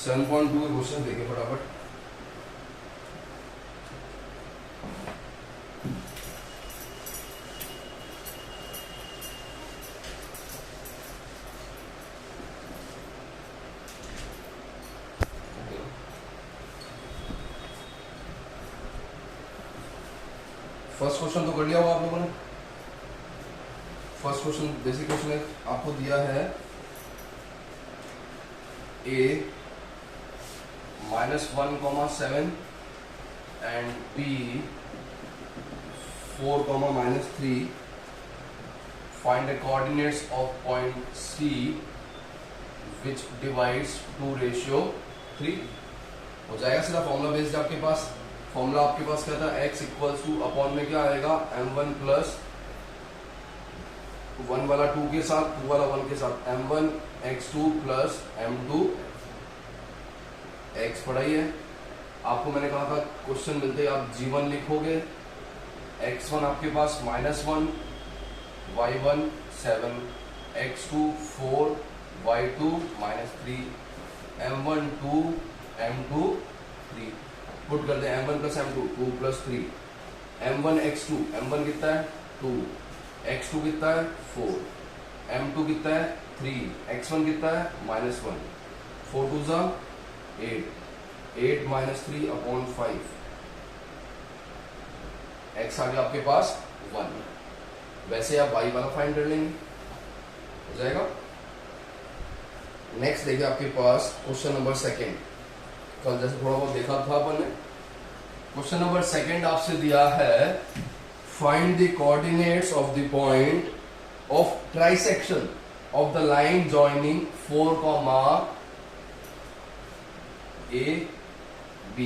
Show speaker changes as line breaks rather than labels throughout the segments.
7.2 के क्वेश्चन देखिए फटाफट। फर्स्ट क्वेश्चन तो कर लिया होगा आप लोगों ने। फर्स्ट क्वेश्चन बेसिक क्वेश्चन है, आपको दिया है a -1,7 and b 4,-3. Find the coordinates of point C which divides 2:3. हो जाएगा सीधा फॉर्मूला बेस्ड। आपके पास फॉर्मूला आपके पास क्या था, x इक्वल्स टू अपॉन में क्या आएगा m1 प्लस 1 वाला 2 के साथ 2 वाला 1 के साथ m1 x2 plus m2 x पढ़ाई है। आपको मैंने कहा था क्वेश्चन मिलते ही आप g1 लिखोगे, x1 आपके पास -1, y1 7, x2 4, y2 -3, m1 2, m2 3। Put करते हैं m1 plus m2 2 plus 3, m1 x2 m1 कितना है 2, x2 कितना है 4, m2 कितना है 3, x1 कितना है -1, 4 2 जा 8, 8 -3 अपॉन 5, x आ गया आपके पास 1। वैसे आप y वाला फाइंड कर लेंगे, हो जाएगा। नेक्स्ट देखिए आपके पास क्वेश्चन नंबर सेकेंड। कल जैसे थोड़ा बहुत देखा था अपन ने। क्वेश्चन नंबर सेकेंड आपसे दिया है find the coordinates of the point of trisection of the line joining 4, a b।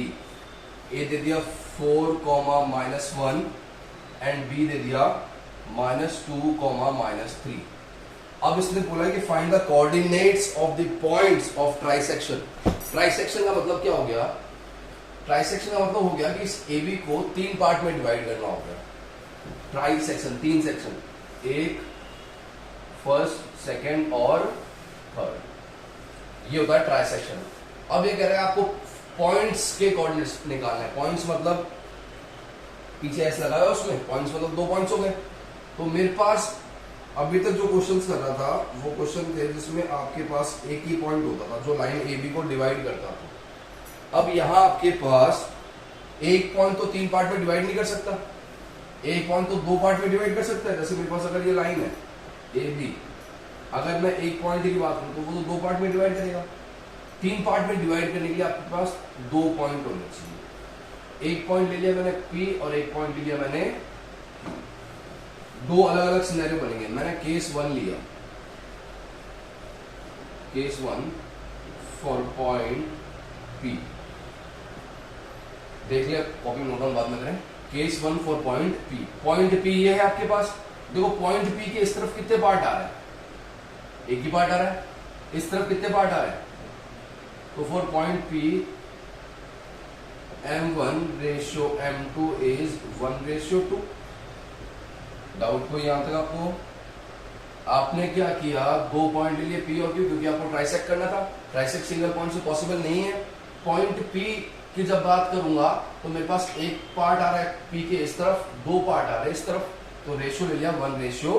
a दे दिया 4, -1 एंड b दे दिया -2, -3। अब इसने बोला कि find the coordinates of the points of trisection. Trisection का मतलब क्या हो गया, ट्राइसेक्शन का मतलब हो गया कि इस AB को 3 पार्ट में डिवाइड करना हो गया। ट्राइसेक्शन 3 सेक्शन, एक, फर्स्ट, सेकंड और थर्ड, ये होता है ट्राइसेक्शन। अब ये कह रहा है आपको पॉइंट्स के कोऑर्डिनेट्स निकालना है। पॉइंट्स मतलब पीछे ऐसे लगाया उसमें, पॉइंट्स मतलब 2 पॉइंट्स हो गए। तो मेरे पास अभी तक जो क्वेश्चंस कर रहा था वो क्वेश्चन थे जिसमें आपके पास एक ही पॉइंट होता था जो लाइन AB को डिवाइड करता था। अब यहां आपके पास एक पॉइंट तो 3 पार्ट में डिवाइड नहीं कर सकता, एक पॉइंट तो 2 पार्ट में डिवाइड कर सकता है। जैसे मेरे पास अगर ये लाइन है AB, अगर मैं एक पॉइंट की बात करूं तो वो तो 2 पार्ट में डिवाइड करेगा। 3 पार्ट में डिवाइड करने के लिए आपके पास 2 पॉइंट होने चाहिए। एक पॉइंट ले लिया मैंने P और एक पॉइंट ले लिया मैंने, 2 अलग अलग सिनेरियो बनेंगे। मैंने केस 1 लिया, केस 1 फॉर पॉइंट P, देख लिया, कॉपी नोट डाउन बाद में करें। Case 1 for point P। Point P ये है आपके पास। देखो पॉइंट P के इस तरफ कितने पार्ट आ रहे हैं, एक ही पार्ट आ रहा है। इस तरफ कितने पार्ट आ रहे हैं, तो for point P m1:m2 is 1:2। Doubt को यहां तक आपको, आपने क्या किया, 2 पॉइंट ले लिए P और Q, क्योंकि आपको ट्राइसेक्ट करना था। ट्राइसेक्ट सिंगल पॉइंट से पॉसिबल नहीं है। पॉइंट P की जब बात करूंगा तो मेरे पास एक पार्ट आ रहा है P के इस तरफ, 2 पार्ट आ रहे हैं इस तरफ, तो रेशियो ले लिया 1:2।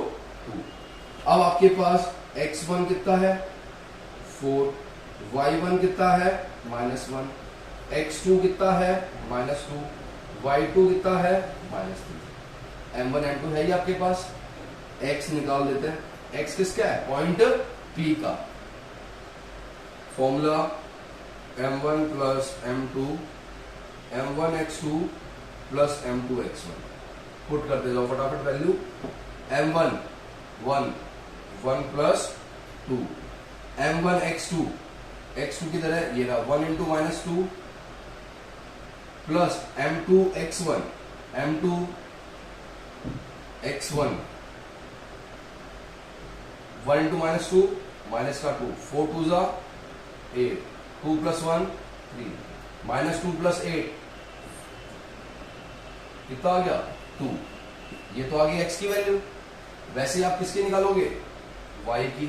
अब आपके पास x1 कितना है 4, y1 कितना है -1, x2 कितना है -2, y2 कितना है -3। m1 m2 है ही आपके पास। x निकाल देते हैं। x किसका है, पॉइंट P का। Formula m1 plus m2 m1 x2 plus m2 x1। Put करते जाओ फटाफट value. m1 1, 1 plus 2, m1 x2, x2 की तरह ये रहा 1 into -2 plus m2 x1, m2 x1 1 into -2 minus का 2, 4 2 जा 8, 2 प्लस 1 3, -2 प्लस 8 कितना आ गया 2। ये तो आ गई x की वैल्यू। वैसे आप किसकी निकालोगे, y की।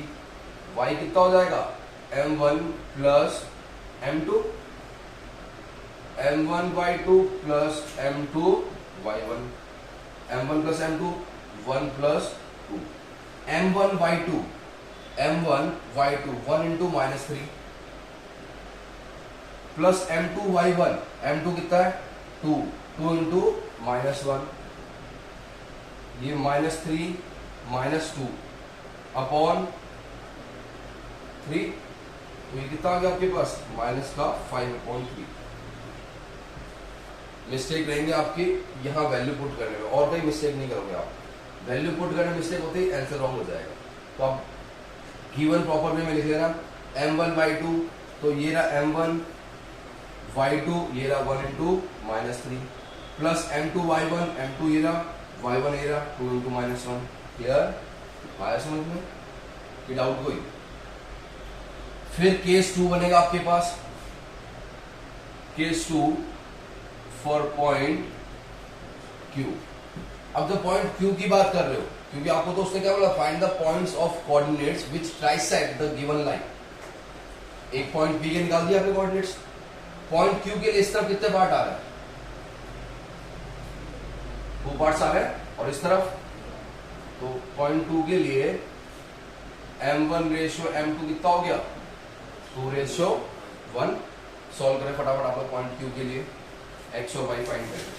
y कितना हो जाएगा m1 plus m2 m1/2 plus m2/1 m1 plus m2 1 plus 2 m1/2 m1/2 1 into -3 plus m2/1 m2 कितना है 2 2 इंटू -1 ये -3 -2 अपॉन 3 तो ये कितना आ गया आपके पास -5/3 मिस्टेक रहेंगे आपकी यहां वैल्यू पुट करने में और कोई मिस्टेक नहीं करोगे आप वैल्यू पुट करने में मिस्टेक होती है आंसर रॉन्ग हो जाएगा तो आप गिवन प्रॉपर वे में लिख लेना m1/2 तो ये रहा m1/2 ये रहा 1 इंटू -3 प्लस m2/1 m2 ये रहा y1 ये रहा 2 इंटू -1 क्लियर आया समझ में कि डाउट कोई फिर केस 2 बनेगा आपके पास केस 2 फॉर पॉइंट Q अब जब पॉइंट Q की बात कर रहे हो क्योंकि आपको तो उसने क्या बोला find the points of coordinates which trisect the given line एक पॉइंट P के निकाल दिया आपने कोऑर्डिनेट्स पॉइंट Q के लिए इस तरफ कितने पार्ट आ रहे हैं 2 पार्ट्स आ रहे हैं और इस तरफ तो पॉइंट 2 के लिए m1/m2 कितना हो गया 2/1 सॉल्व करें फटाफट आप लोग पॉइंट Q के लिए x और y फाइंड करें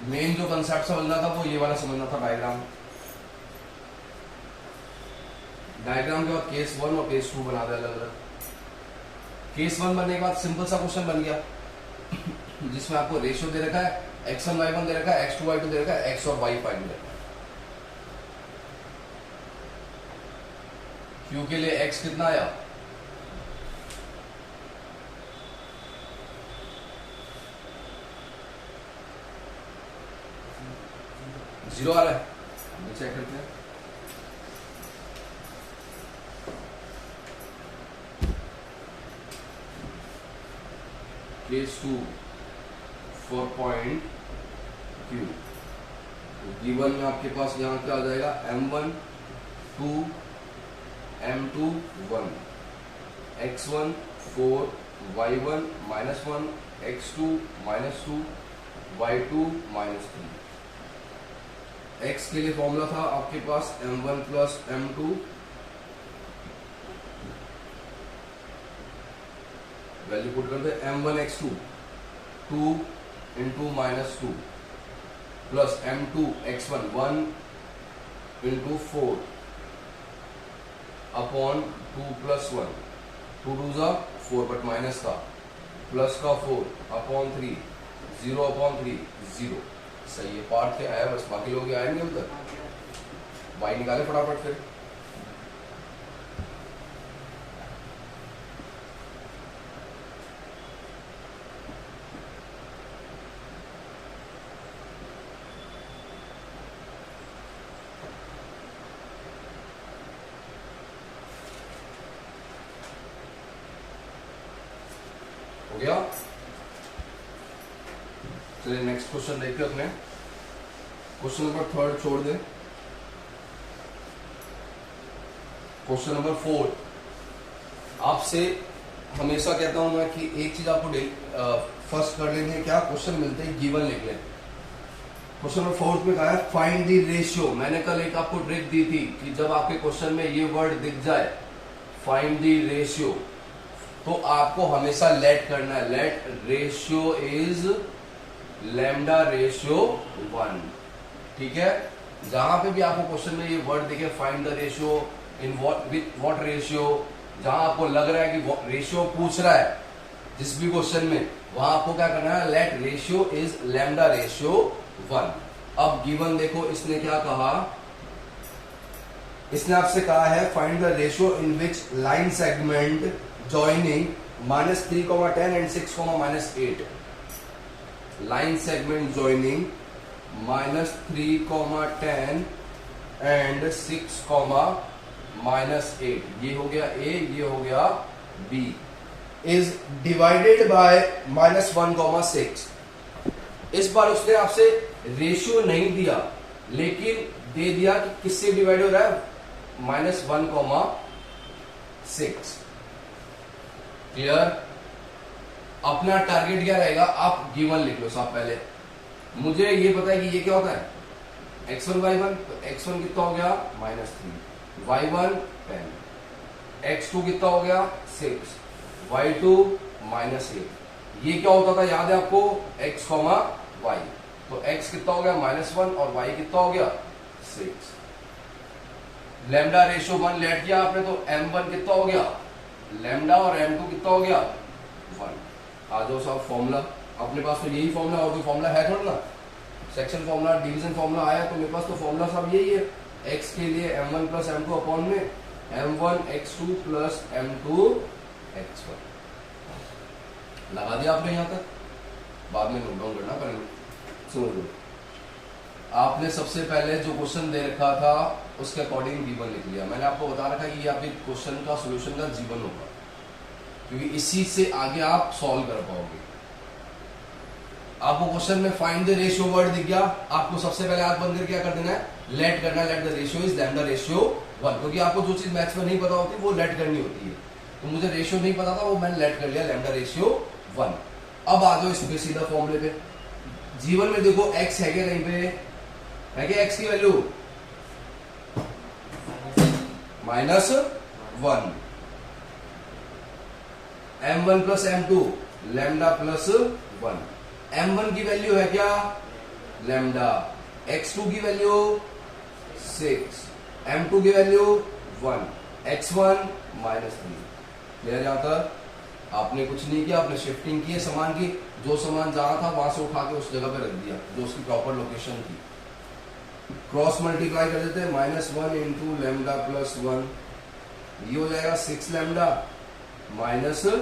मेन जो कंसेप्ट समझना था वो ये वाला समझना था डायग्राम के बाद केस 1 और केस 2 बना दे अलग अलग केस 1 बनने के बाद सिंपल सा क्वेश्चन बन गया जिसमें आपको रेशियो दे रखा है x1 y1 दे रखा है x2 y2 दे रखा है x और y फाइंड करना है Q के लिए x कितना आया जीरो आ रहा है हम चेक करते हैं case 2 for point Q given में आपके पास यहां क्या आ जाएगा m1 2 m2 1 x1 4 y1 -1 x2 -2 y2 -3 x के लिए फॉर्मूला था आपके पास m1 plus m2 value put करते m1 x2 2 into -2 plus m2 x1 1 into 4 upon 2 plus 1 2 2 जा 4 बट माइनस का प्लस का 4 अपॉन 3 0 अपॉन 3 0 सही है पार्ट क्या आया बस बाकी लोग आए नहीं अब तक y निकाले फटाफट फिर गया। चलिए नेक्स्ट क्वेश्चन देखते हैं अपने। क्वेश्चन नंबर 3 छोड़ दे। क्वेश्चन नंबर 4 आपसे हमेशा कहता हूं मैं कि एक चीज आपको फर्स्ट कर लेनी है, क्या क्वेश्चन मिलते हैं गिवन लिख लें। क्वेश्चन नंबर 4 में कहा है फाइंड द रेशियो। मैंने कल एक आपको ट्रिक दी थी कि जब आपके क्वेश्चन में ये वर्ड दिख जाए फाइंड द रेशियो, तो आपको हमेशा लेट करना है। Let ratio is lambda ratio 1। ठीक है, जहां पे भी आपको क्वेश्चन में ये वर्ड दिखे find the ratio in with what ratio, जहां आपको लग रहा है कि रेशियो पूछ रहा है जिस भी क्वेश्चन में, वहां आपको क्या करना है, let ratio is lambda ratio 1। अब गिवन देखो इसने क्या कहा, इसने आपसे कहा है find the ratio in which line segment joining -3,10 and 6,-8। Line segment joining -3,10 and 6,-8, ये हो गया ए, ये हो गया बी, इज डिवाइडेड बाय -1,6। इस बार उसने आपसे रेशियो नहीं दिया लेकिन दे दिया कि किससे डिवाइड हो रहा है, -1,6। क्लियर। अपना टारगेट क्या रहेगा, आप गिवन लिख लो साहब। पहले मुझे ये पता है कि ये क्या होता है x1 y1, तो x1 कितना हो गया -3, y1 10, x2 कितना हो गया 6, y2 -8। ये क्या होता था याद है आपको, x, y, तो x कितना हो गया -1 और y कितना हो गया 6। लैम्डा रेशियो 1 लेट किया आपने, तो m1 कितना हो गया लैम्डा और m2 कितना हो गया 1। आ जाओ साहब फॉर्मूला, अपने पास तो यही फॉर्मूला, और कोई फॉर्मूला है थोड़ा ना, सेक्शन फॉर्मूला डिवीजन फॉर्मूला आया तो मेरे पास तो फॉर्मूला सब यही है। x के लिए m1 प्लस m2 अपॉन में m1 x2 plus m2 x1। लगा दिया आपने यहां तक, बाद में नोट डाउन करना पहले समझ लो। आपने सबसे पहले जो क्वेश्चन दे रखा था उसके अकॉर्डिंग जीवन लिख लिया। मैंने आपको बता रखा कि ये आपके क्वेश्चन का सोल्यूशन का जीवन होगा, क्योंकि इसी से आगे आप सॉल्व कर पाओगे। आपको क्वेश्चन में फाइंड द रेशियो वर्ड दिख गया, आपको सबसे पहले हाथ बंद करके क्या कर देना है, लेट करना है। Let the ratio is lambda ratio 1, क्योंकि आपको जो चीज मैथ्स में नहीं पता होती वो लेट करनी होती है। तो मुझे रेशियो नहीं पता था, वो मैंने लेट कर लिया लैम्डा रेशियो 1। अब आ जाओ इस पे सीधा फॉर्मूले पे। जीवन में देखो x है क्या, कहीं पे है क्या x की value -1, m1 plus m2 lambda plus 1। m1 की वैल्यू है क्या लैम्डा, x2 की वैल्यू 6, m2 की वैल्यू 1, x1 -3। क्लियर। यहां तक आपने कुछ नहीं किया, आपने शिफ्टिंग की है सामान की, जो सामान जहां था वहां से उठा के उस जगह पे रख दिया जो उसकी प्रॉपर लोकेशन थी। क्रॉस मल्टीप्लाई कर देते हैं, -1 इंटू लैम्डा प्लस 1, ये हो जाएगा 6 लैम्डा -3।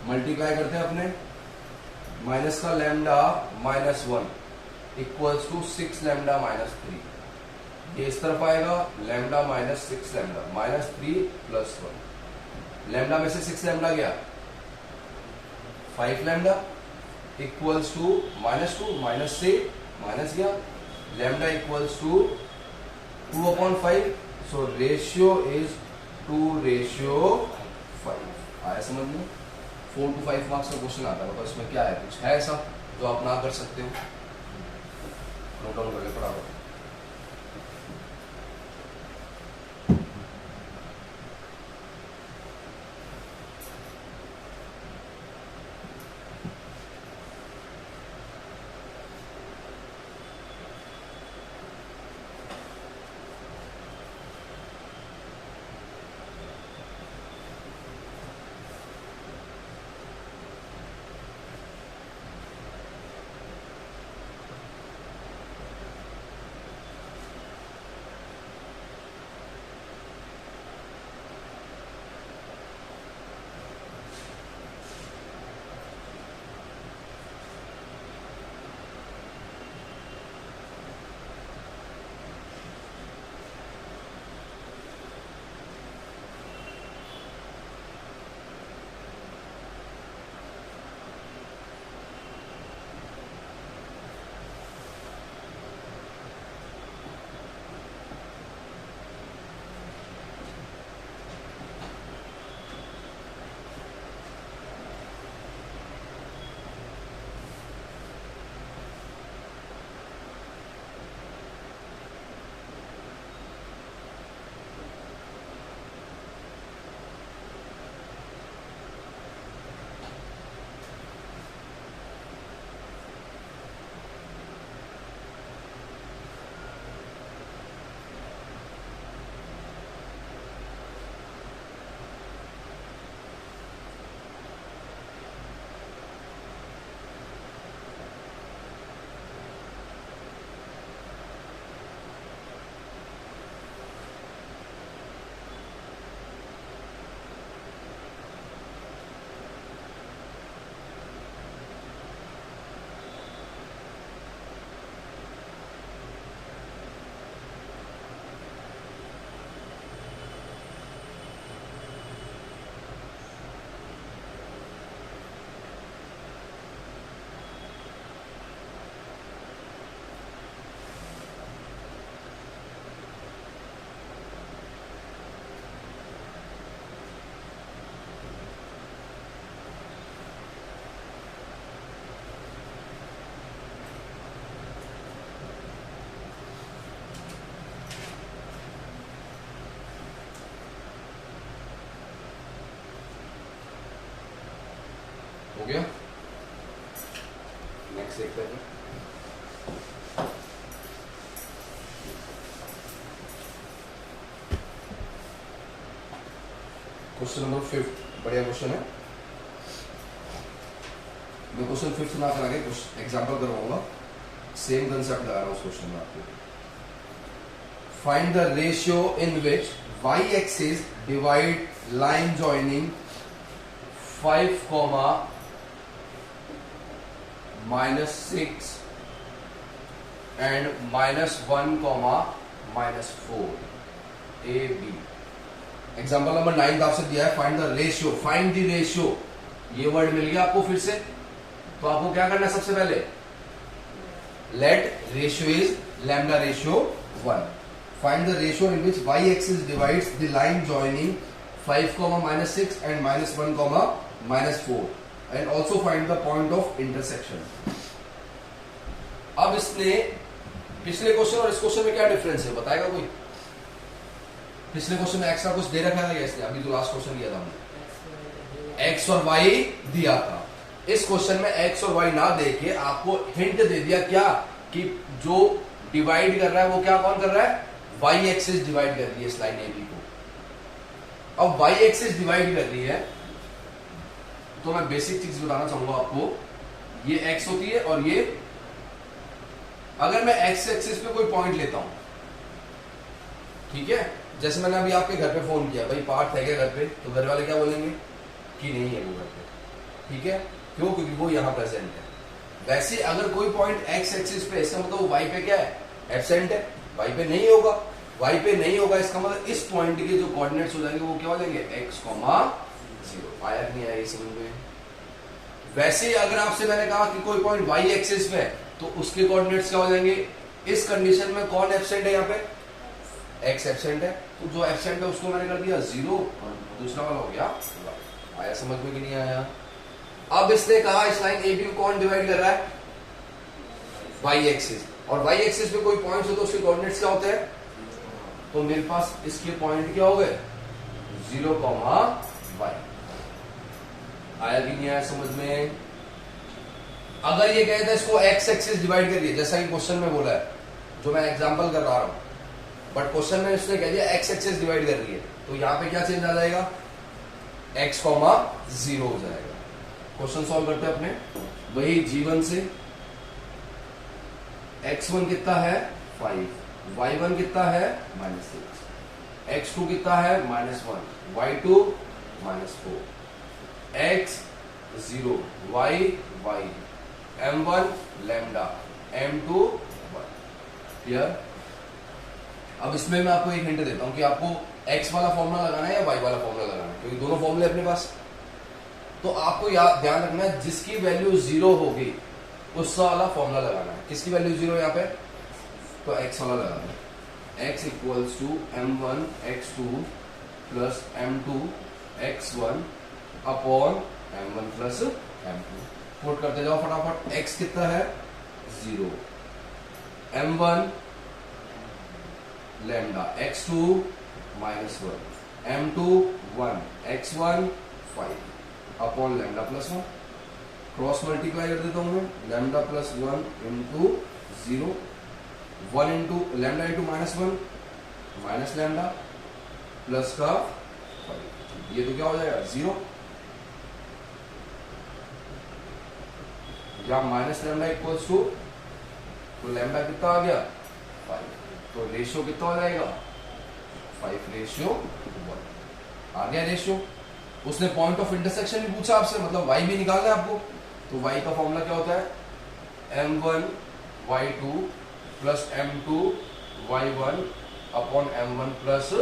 मल्टीप्लाई करते हैं अपने, माइनस का लैम्डा -1 इक्वल्स टू 6 लैम्डा -3। ये इस तरफ आएगा, लैम्डा -6 लैम्डा -3 + 1। लैम्डा में से 6 लैम्डा गया 5 लैम्डा इक्वल्स टू -2, माइनस से माइनस गया, lambda equals to 2/5। So ratio is 2:5। आया समझ में? 4 to 5 मार्क्स का क्वेश्चन आता है, तो इसमें क्या है, कुछ है ऐसा जो आप ना कर सकते हो? नोट डाउन करके पढ़ा। गया। नेक्स्ट देखते हैं। क्वेश्चन नंबर 5, बढ़िया क्वेश्चन है। मैं क्वेश्चन 5 ना करा के कुछ एग्जाम्पल करवाऊंगा, सेम कंसेप्ट लगा रहा हूं उस क्वेश्चन में आपको। Find the ratio in which y axis divide line joining 5, -6 and -1, -4 a b। Example number 9 आपसे दिया है, find the ratio, find the ratio. ये वर्ड मिल गया आपको फिर से, तो आपको क्या करना है सबसे पहले, let ratio is lambda ratio 1। Find the ratio in which y axis divides the line joining 5, -6 and -1, -4 and also find the point of intersection. अब इसने पिछले क्वेश्चन और इस क्वेश्चन में क्या डिफरेंस है बताएगा कोई? पिछले क्वेश्चन में एक्स का कुछ दे रखा है इसने, अभी तो लास्ट क्वेश्चन किया था हमने, एक्स और वाई दिया था। इस क्वेश्चन में एक्स और वाई ना देके आपको हिंट दे दिया क्या, कि जो डिवाइड कर रहा है वो क्या कौन कर रहा है, वाई एक्सिस डिवाइड कर रही है इस लाइन एबी को। अब वाई एक्सिस डिवाइड कर रही है तो मैं बेसिक चीज बताना चाहूंगा आपको, ये एक्स होती है और ये, अगर मैं एक्स एक्सिस पे कोई पॉइंट लेता हूं, ठीक है, जैसे मैंने अभी आपके घर पे फोन किया, भाई पार्थ है क्या घर पे, तो घर वाले क्या बोलेंगे कि नहीं है वो घर पे, ठीक है, क्यों, क्योंकि वो यहाँ प्रेजेंट है। वैसे अगर कोई पॉइंट एक्स एक्सिस पे, इसका मतलब वाई पे क्या है, एब्सेंट है, वाई पे नहीं होगा, वाई पे नहीं होगा, इसका मतलब इस पॉइंट के जो कोऑर्डिनेट्स हो जाएंगे वो क्या हो जाएंगे, x, 0। आया नहीं आया समझ में? वैसे अगर आपसे मैंने कहा कि कोई पॉइंट y एक्सिस पे है तो उसके कोऑर्डिनेट्स क्या हो जाएंगे, इस कंडीशन में कौन एब्सेंट है, यहाँ पे x एब्सेंट है, तो जो एब्सेंट है उसको मैंने कर दिया 0 और दूसरा वाला हो गया y। आया समझ में कि नहीं आया? अब इसने कहा इस लाइन AB को कौन डिवाइड कर रहा है, y एक्सिस, और y एक्सिस पे कोई पॉइंट्स हो तो उसके कोऑर्डिनेट्स क्या होते हैं, तो मेरे पास इसके पॉइंट क्या हो गए 0, y। आया कि नहीं आया समझ में? अगर ये कहता है इसको x एक्सिस डिवाइड करिए, जैसा कि क्वेश्चन में बोला है, जो मैं एग्जांपल कर रहा हूं, बट क्वेश्चन में इसने कह दिया x एक्सिस डिवाइड कर रही है, तो यहां पे क्या चेंज आ जाएगा, x, 0 हो जाएगा। क्वेश्चन सॉल्व करते हैं अपने, वही G1 से, x1 कितना है 5, y1 कितना है -6, x2 कितना है -1, y2 -4, x 0, y m1 lambda, m2 1। Clear? अब इसमें मैं आपको एक हिंट देता हूं कि आपको x वाला फॉर्मूला लगाना है या y वाला फॉर्मूला लगाना है, क्योंकि दोनों फॉर्मूले अपने पास। तो आपको याद ध्यान रखना है, जिसकी वैल्यू 0 होगी उस वाला फॉर्मूला लगाना है। किसकी वैल्यू 0 है यहाँ पे, तो x वाला लगाना है। x equals to m1 x2 plus m2 x1 upon m1 plus m2। Put करते जाओ फटाफट। x कितना है 0, m1 lambda, x2 -1, m2 1, x1 5 upon lambda plus 1। Cross multiply कर देता हूं मैं, lambda plus 1 into 0, 1 into lambda into -1 minus lambda plus का 5। ये तो क्या हो जाएगा 0, या माइनस लैम्डा इक्वल्स टू, तो लैम्डा कितना आ गया 5, तो रेशियो कितना हो जाएगा 5:1 आ गया रेशियो। उसने पॉइंट ऑफ इंटरसेक्शन भी पूछा आपसे, मतलब y भी निकालना है आपको, तो y का फॉर्मूला क्या होता है m1 y2 plus m2 y1 upon m1 plus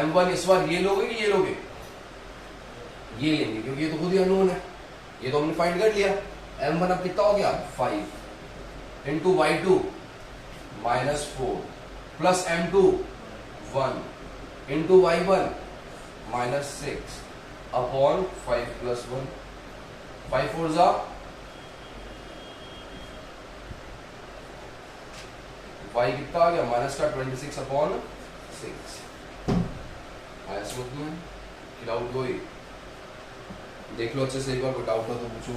m1। इस बार ये लोगे कि ये लोगे, ये लेंगे क्योंकि ये तो खुद ही अननोन है, ये तो हमने फाइंड कर लिया। m1 अब कितना हो गया 5 into y2 -4 plus m2 1 into y1 -6 upon 5 plus 1, 5 4 जा y कितना आ गया माइनस का 26 अपॉन 6। आया समझ में? डाउट कोई? देख लो अच्छे से एक बार, कोई डाउट हो तो पूछो।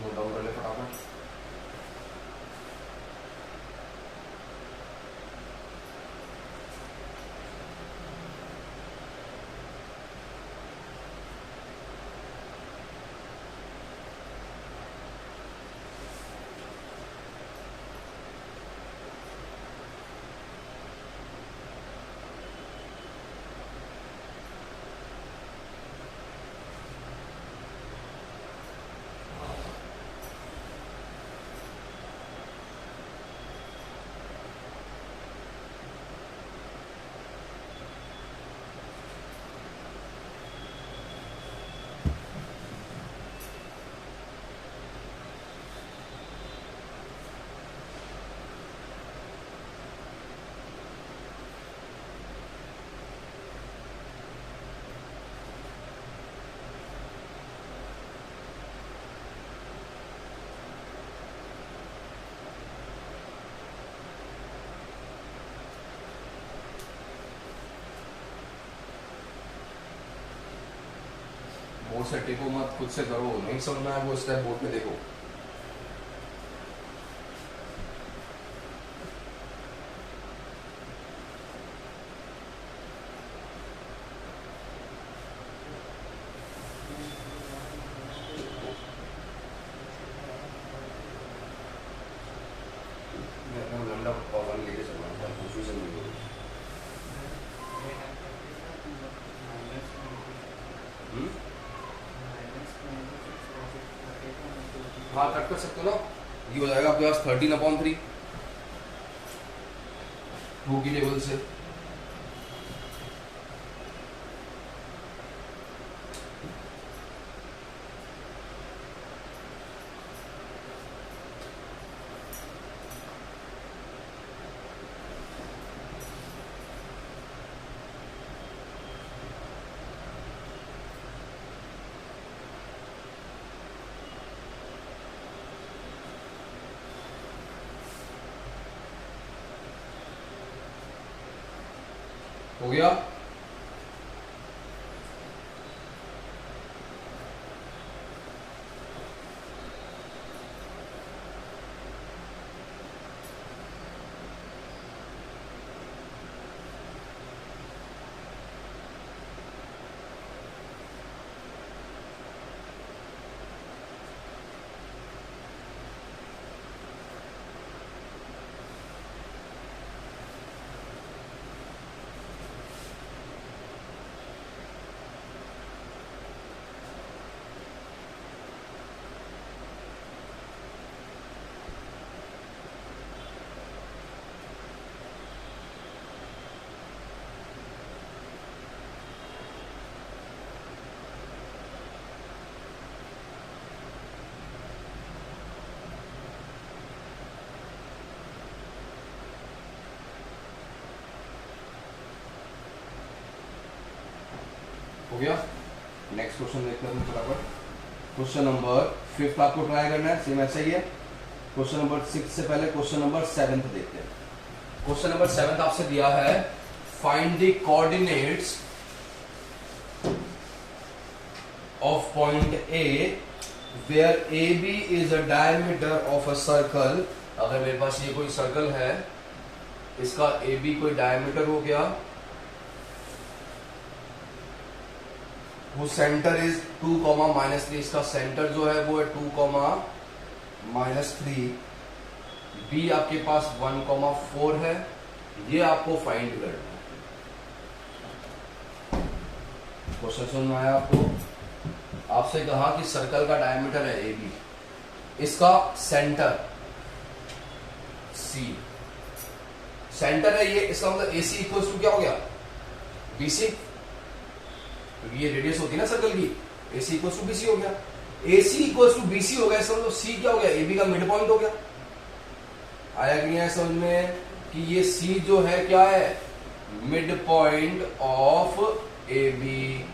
नोट डाउन कर ले फटाफट। बोर्ड से टिको मत, खुद से करो, नहीं समझ में आया वो स्टेप बोर्ड में देखो। मैं अपना लंडा पवन लेके चल रहा हूँ, कंफ्यूजन नहीं होगी। हाँ कट कर सकते हो ना, ये हो जाएगा आपके पास 13/3 टू की टेबल से। हो गया? हो गया? नेक्स्ट क्वेश्चन देखते हैं फटाफट। क्वेश्चन नंबर 5 आपको ट्राई करना है, सेम ऐसा ही है। क्वेश्चन नंबर 6 से पहले क्वेश्चन नंबर 7 देखते हैं। क्वेश्चन नंबर 7 आपसे दिया है, find the coordinates of point A where A B is a diameter of a circle. अगर मेरे पास ये कोई सर्कल है, इसका ए बी कोई डायमीटर हो गया, वो सेंटर इज 2, -3, इसका सेंटर जो है वो है 2, -3, बी आपके पास 1, 4 है, ये आपको फाइंड करना है। क्वेश्चन समझ में आया आपको? आपसे कहा कि सर्कल का डायमीटर है ए बी, इसका सेंटर सी, सेंटर है ये, इसका मतलब ए सी इक्वल टू क्या हो गया, बी सी, क्योंकि ये रेडियस होती है ना सर्कल की, ए सी इक्वल टू बी सी हो गया। ए सी इक्वल टू बी सी हो गया, इसका मतलब सी क्या हो गया, ए बी का मिड पॉइंट हो गया। आया कि नहीं आया समझ में कि ये सी जो है क्या है, mid point of A B.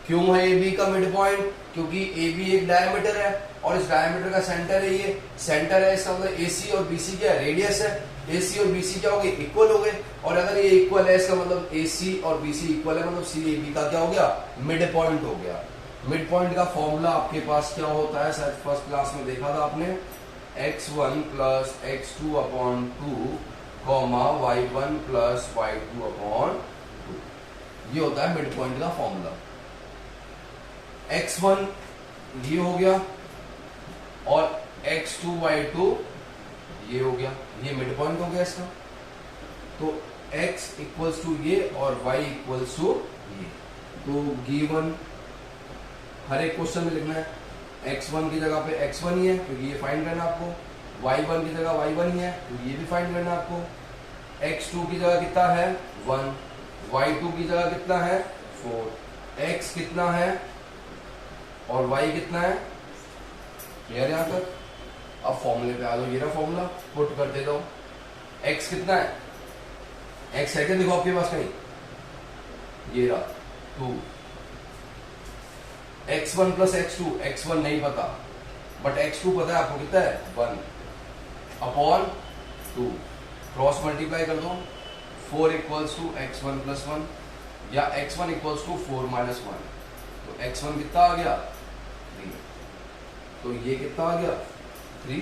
क्यों है ए बी का मिड पॉइंट? क्योंकि ए बी एक डायमीटर है और इस डायमीटर का सेंटर है, ये सेंटर है, इसका मतलब ए सी और बी सी क्या है, रेडियस है। AC और BC क्या हो गए, इक्वल हो गए। और अगर ये इक्वल है इसका मतलब AC और BC इक्वल है, मतलब CAB का क्या हो गया, मिड पॉइंट हो गया। मिड पॉइंट का फॉर्मूला आपके पास क्या होता है, शायद फर्स्ट क्लास में देखा था आपने, x1 plus x2 upon 2 comma y1 plus y2 upon 2, ये होता है मिड पॉइंट का फॉर्मूला। x1 ये हो गया और x2 y2 ये हो गया, ये मिड पॉइंट हो गया इसका। तो x इक्वल्स टू ये और y इक्वल्स टू ये। तो गिवन हर एक क्वेश्चन में लिखना है x1 की जगह पे x1 ही है क्योंकि ये फाइंड करना आपको, y1 की जगह y1 ही है तो ये भी फाइंड करना आपको, x2 की जगह कितना है 1, y2 की जगह कितना है 4, x कितना है और y कितना है, क्लियर यहां तक। अब फॉर्मूले पे आ जाओ, ये रहा फॉर्मूला, पुट कर देता हूं। x कितना है, x है क्या, देखो आपके पास कहीं, ये रहा 2, x1 प्लस x2, x1 नहीं पता बट x2 पता है आपको, कितना है 1 अपॉन 2, क्रॉस मल्टीप्लाई कर दो, 4 इक्वल्स टू x1 प्लस 1 या x1 इक्वल्स टू 4 माइनस 1, तो x1 कितना आ गया 3, तो ये कितना आ गया 3।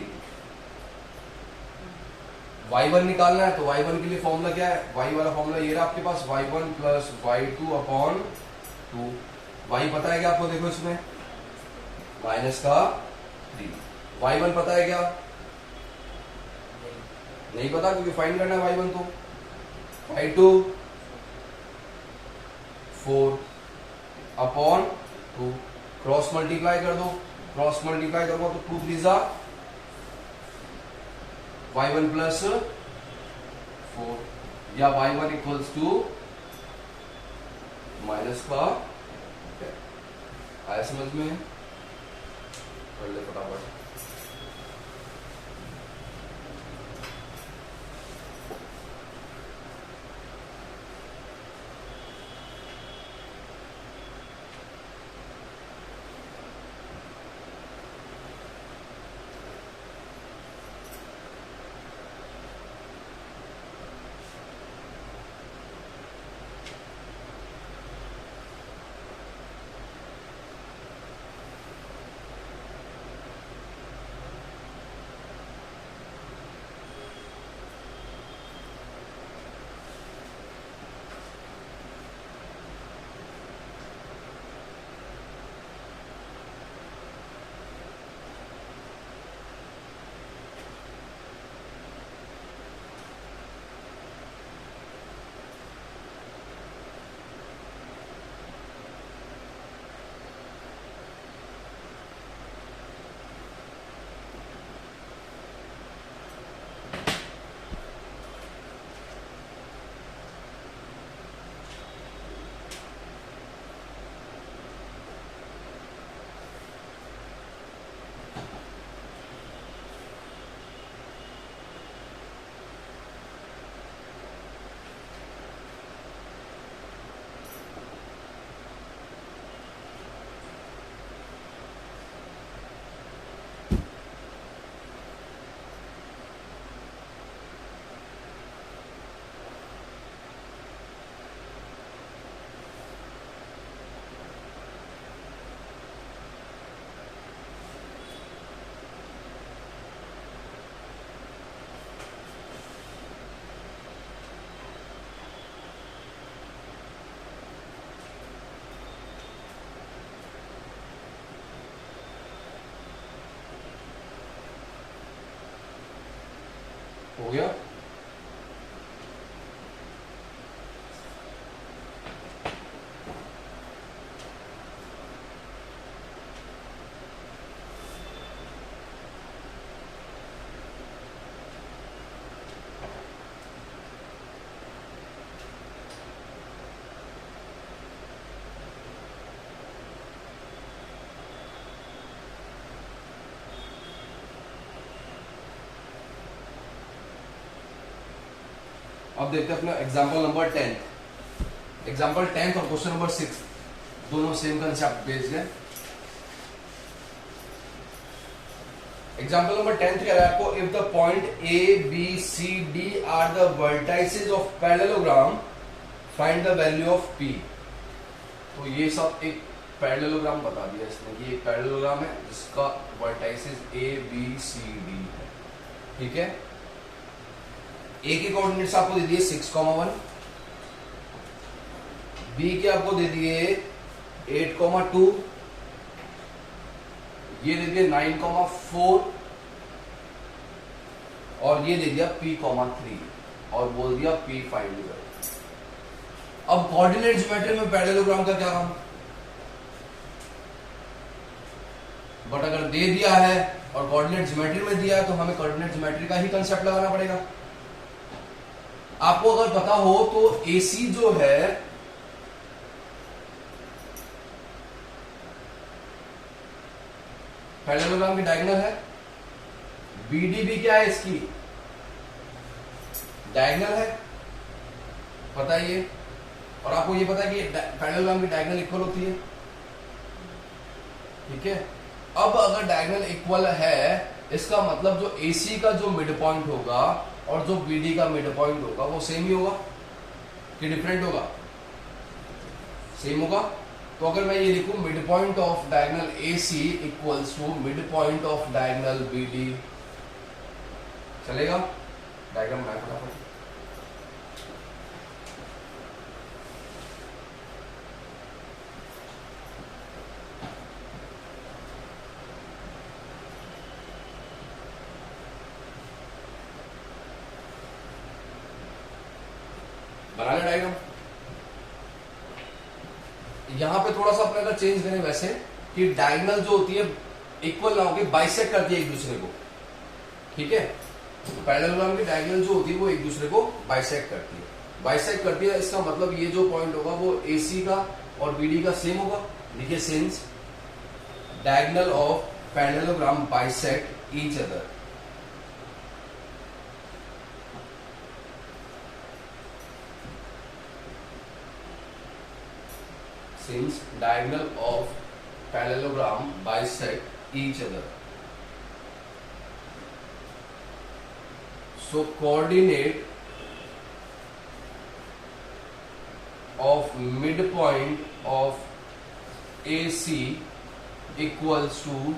y1 निकालना है तो y1 के लिए फॉर्मूला क्या है, y वाला फॉर्मूला ये रहा आपके पास, y1 plus y2 upon 2, y पता है क्या आपको, देखो इसमें माइनस का 3, y1 पता है क्या, नहीं पता क्योंकि फाइंड करना है y1, तो y2 4 अपॉन 2, क्रॉस मल्टीप्लाई कर दो, क्रॉस मल्टीप्लाई करो तो 2 3 जा y1 प्लस 4 या y1 इक्वल्स टू माइनस का, आया समझ में, कर ले फटाफट। हो गया, अब देखते हैं अपना एग्जाम्पल नंबर 10। एग्जाम्पल 10 और क्वेश्चन नंबर 6 दोनों सेम कंसेप्ट बेस्ड है। एग्जाम्पल नंबर 10 कह रहा है आपको, if the point A B C D are the vertices of parallelogram find the value of P. तो ये सब एक पैरेललोग्राम बता दिया इसने कि एक पैरेललोग्राम है जिसका vertices A B C D है, ठीक है। ए के कोऑर्डिनेट्स आपको दे दिए 6,1, बी के आपको दे दिए 8,2, ये दे दिया 9,4 और ये दे दिया P,3 और बोल दिया P फाइंड करो। अब कोऑर्डिनेट ज्योमेट्री में पैरेललोग्राम का क्या काम, बट अगर दे दिया है और कोऑर्डिनेट ज्योमेट्री में दिया है तो हमें कोऑर्डिनेट ज्योमेट्री का ही कंसेप्ट लगाना पड़ेगा। आपको अगर पता हो तो AC जो है पैरेललोग्राम की डायगोनल है, BD भी क्या है इसकी डायगोनल है, पता है ये। और आपको ये पता है कि पैरेललोग्राम की डायगोनल इक्वल होती है, ठीक है। अब अगर डायगोनल इक्वल है इसका मतलब जो AC का जो मिड पॉइंट होगा और जो BD का मिड पॉइंट होगा वो सेम ही होगा कि डिफरेंट होगा, सेम होगा। तो अगर मैं ये लिखूं mid point of diagonal AC equals to mid point of diagonal BD, चलेगा? डायग्राम बनाए फटाफट। बना ले डायग्राम। यहां पे थोड़ा सा अपने अगर चेंज करें वैसे कि डायगोनल जो होती है इक्वल ना होकर बाइसेक्ट करती है एक दूसरे को, ठीक है। पैरेललोग्राम की डायगोनल जो होती है वो एक दूसरे को बाइसेक्ट करती है। बाइसेक्ट करती है इसका मतलब ये जो पॉइंट होगा वो AC का और BD का सेम होगा। देखिए since diagonal of parallelogram bisect each other, since diagonal of parallelogram bisect each other. So coordinate of midpoint of AC equals to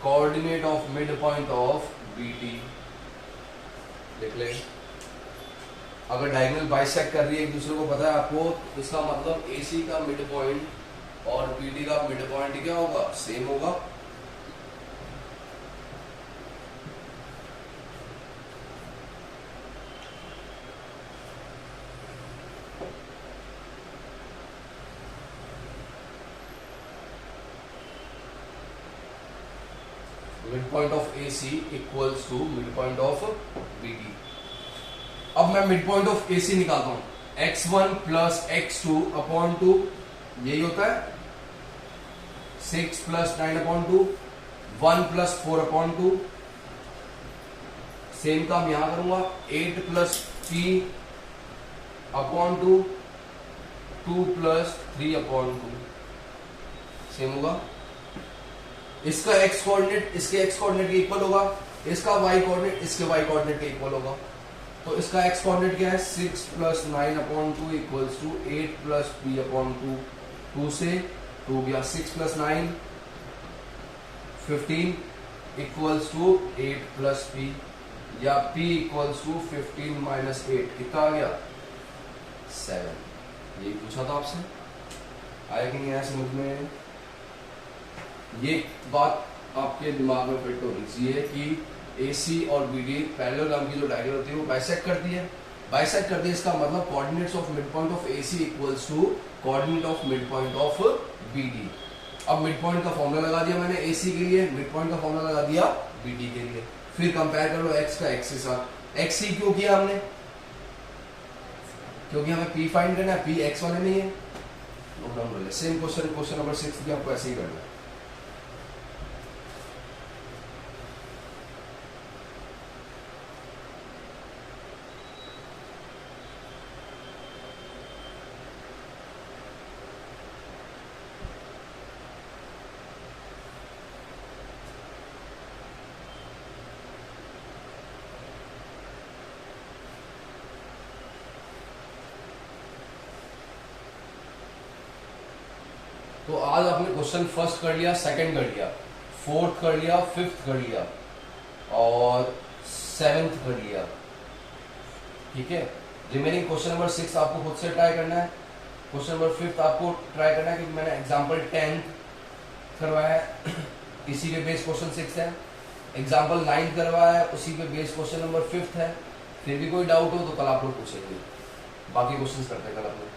coordinate of midpoint of BD। लिख ले। अगर डायगोनल बाइसेक्ट कर रही है एक दूसरे को पता है आपको, इसका मतलब AC का मिड पॉइंट और BD का मिड पॉइंट क्या होगा, सेम होगा। Mid point of AC equals to mid point of BD। अब मैं मिड पॉइंट ऑफ AC निकालता हूं, x1 प्लस x2 अपॉन 2, यही होता है 6 plus 9 upon 2, 1 plus 4 upon 2। Same काम यहां करूंगा, 8 plus P upon 2, 2 plus 3 upon 2, same होगा। इसका x कोऑर्डिनेट इसके x कोऑर्डिनेट के इक्वल होगा, इसका y कोऑर्डिनेट इसके y कोऑर्डिनेट के इक्वल होगा। तो इसका x कोऑर्डिनेट क्या है, 6 plus 9 upon 2 equals to 8 plus P upon 2, 2 से 2 गया, 6 plus 9 15 equals to 8 plus P, या P इक्वल्स टू 15 माइनस 8, कितना आ गया 7। यही पूछा था आपसे, आया कि नहीं आया समझ में? ये बात आपके दिमाग में फिट होनी चाहिए कि AC और BD पैरेललोग्राम की जो डायगोनल होती है वो बाइसेक्ट करती है। बाइसेक्ट करती है इसका मतलब coordinates of mid point of AC equals to coordinate of mid point of BD। अब मिड पॉइंट का फॉर्मूला लगा दिया मैंने AC के लिए, मिड पॉइंट का फॉर्मूला लगा दिया BD के लिए। फिर कंपेयर कर लो x का x के साथ। x ही क्यों किया हमने, क्योंकि हमें P फाइंड करना है, P x वाले नहीं है। नोट डाउन कर ले। सेम क्वेश्चन नंबर 6 भी आपको ऐसे ही करना है। तो आज आपने क्वेश्चन फर्स्ट कर लिया, सेकंड कर लिया, फोर्थ कर लिया, फिफ्थ कर लिया और सेवेंथ कर लिया, ठीक है। रिमेनिंग क्वेश्चन नंबर 6 आपको खुद से ट्राई करना है, क्वेश्चन नंबर 5 आपको ट्राई करना है क्योंकि मैंने एग्जाम्पल 10 करवाया है इसी पे बेस क्वेश्चन 6 है, एग्जाम्पल 9 करवाया है उसी पे बेस क्वेश्चन नंबर 5 है। फिर भी कोई डाउट हो तो कल आप लोग पूछेंगे, बाकी क्वेश्चन करते हैं कल अपने।